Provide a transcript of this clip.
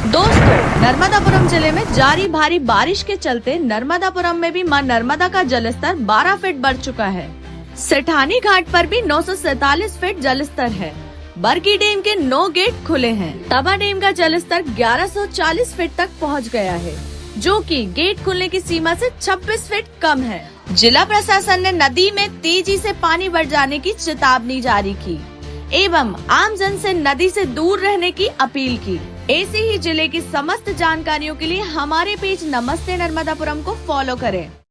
दोस्तों, नर्मदापुरम जिले में जारी भारी बारिश के चलते नर्मदापुरम में भी मां नर्मदा का जलस्तर 12 फीट बढ़ चुका है। सेठानी घाट पर भी 947 फीट जलस्तर है। बरगी डैम के 9 गेट खुले हैं। तवा डैम का जलस्तर 1140 फीट तक पहुंच गया है, जो कि गेट खुलने की सीमा से 26 फीट कम है। जिला प्रशासन ने नदी में तेजी से पानी बढ़ जाने की चेतावनी जारी की एवं आमजन से नदी से दूर रहने की अपील की। ऐसे ही जिले की समस्त जानकारियों के लिए हमारे पेज नमस्ते नर्मदापुरम को फॉलो करें।